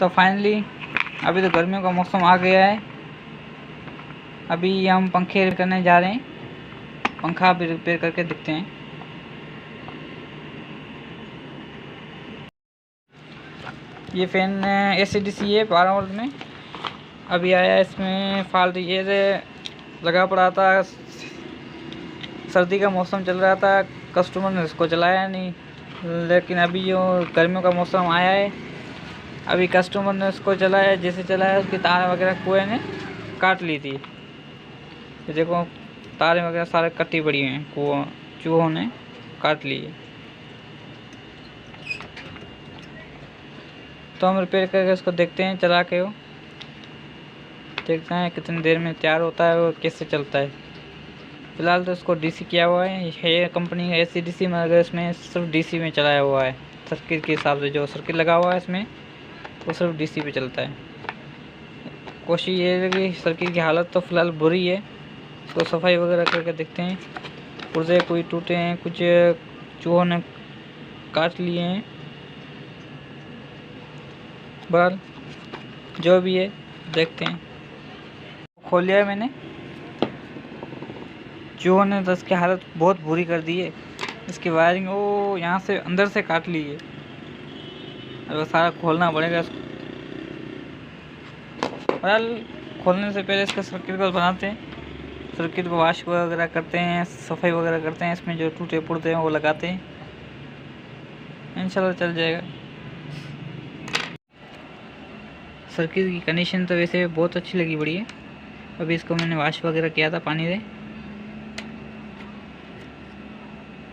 तो फाइनली अभी तो गर्मियों का मौसम आ गया है। अभी हम पंखे रिपेयर करने जा रहे हैं। पंखा भी रिपेयर करके दिखते हैं। ये फैन AC/DC है 12 वोल्ट में। अभी आया इसमें फॉल्ट ये लगा पड़ा था। सर्दी का मौसम चल रहा था, कस्टमर ने इसको चलाया नहीं, लेकिन अभी जो गर्मियों का मौसम आया है, अभी कस्टमर ने उसको चलाया। जैसे चलाया उसकी तार वगैरह कुएं ने काट ली थी। ये देखो तारें वगैरह सारे कटी पड़ी हैं, कुओं चूहों ने काट ली है। तो हम रिपेयर करके इसको देखते हैं, चला के वो देखते हैं कितनी देर में तैयार होता है और कैसे चलता है। फिलहाल तो इसको DC किया हुआ है कंपनी का AC/DC, मगर इसमें सिर्फ DC में चलाया हुआ है। सर्किट के हिसाब से जो सर्किट लगा हुआ है इसमें वो सिर्फ DC पे चलता है। कोशिश ये है कि सर्किट की हालत तो फ़िलहाल बुरी है, इसको सफाई वगैरह करके देखते हैं। पुर्जे कोई टूटे हैं, कुछ चूहों ने काट लिए हैं। बहरहाल जो भी है देखते हैं। खोल लिया है मैंने। चूहों ने तो इसकी हालत बहुत बुरी कर दी है। इसकी वायरिंग वो यहाँ से अंदर से काट ली है। अब सारा खोलना पड़ेगा इसको। बहरहाल खोलने से पहले इसका सर्किट को बनाते हैं। सर्किट को वॉश वगैरह करते हैं, सफाई वगैरह करते हैं। इसमें जो टूटे पुर्जे हैं वो लगाते हैं, इंशाल्लाह चल जाएगा। सर्किट की कंडीशन तो वैसे बहुत अच्छी लगी बड़ी है। अभी इसको मैंने वॉश वगैरह किया था पानी से।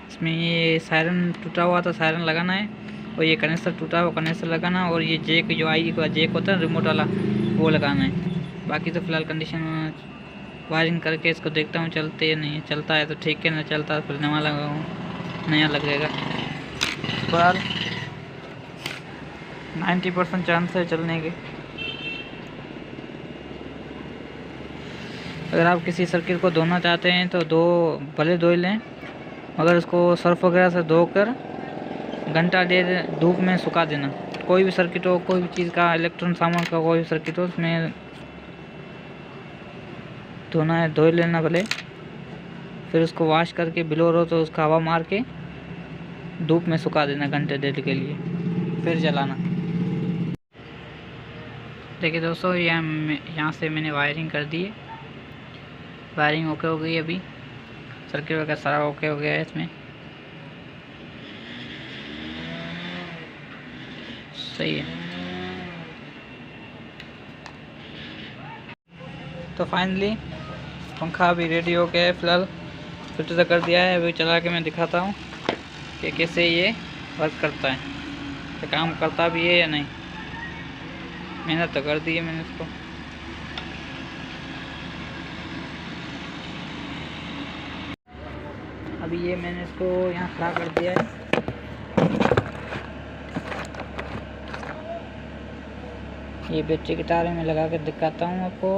इसमें ये सायरन टूटा हुआ था, सायरन लगाना है, और ये कनेक्टर टूटा हुआ कनेक्टर लगाना, और ये जेक जो आई का जेक होता है रिमोट वाला वो लगाना है। बाकी तो फिलहाल कंडीशन वायरिंग करके इसको देखता हूँ चलते या नहीं। चलता है तो ठीक है, ना चलता फिर नया लगेगा। फिलहाल 90% चांस है चलने के। अगर आप किसी सर्किट को धोना चाहते हैं तो भले धो लें, मगर उसको सर्फ वगैरह से धोकर घंटा डेढ़ धूप में सुखा देना। कोई भी सर्किट हो, कोई भी चीज़ का, इलेक्ट्रॉनिक सामान का कोई भी सर्किट हो, उसमें धोना है, धो लेना भले। फिर उसको वॉश करके ब्लोर हो तो उसका हवा मार के धूप में सुखा देना घंटे डेढ़ के लिए, फिर जलाना। देखिए दोस्तों, यहाँ से मैंने वायरिंग कर दी है। वायरिंग ओके हो गई। अभी सर्किट वगैरह सारा ओके हो गया है इसमें, सही है। तो फाइनली पंखा अभी रेडी हो गया है। फिलहाल फिट तो कर दिया है। अभी चला के मैं दिखाता हूँ कि कैसे ये वर्क करता है, कि काम करता भी है या नहीं। मेहनत तो कर दी है मैंने इसको। अभी ये मैंने इसको यहाँ खड़ा कर दिया है। ये बैटरी की तार में लगा कर दिखाता हूँ आपको।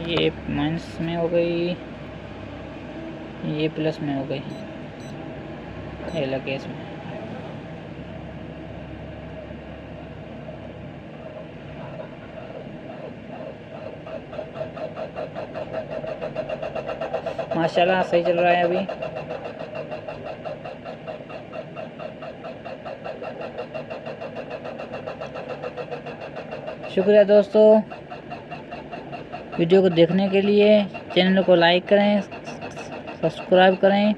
ये माइनस में हो गई, ये प्लस में हो गई, ये लगे इसमें। माशाल्लाह सही चल रहा है अभी। शुक्रिया दोस्तों वीडियो को देखने के लिए। चैनल को लाइक करें, सब्सक्राइब करें।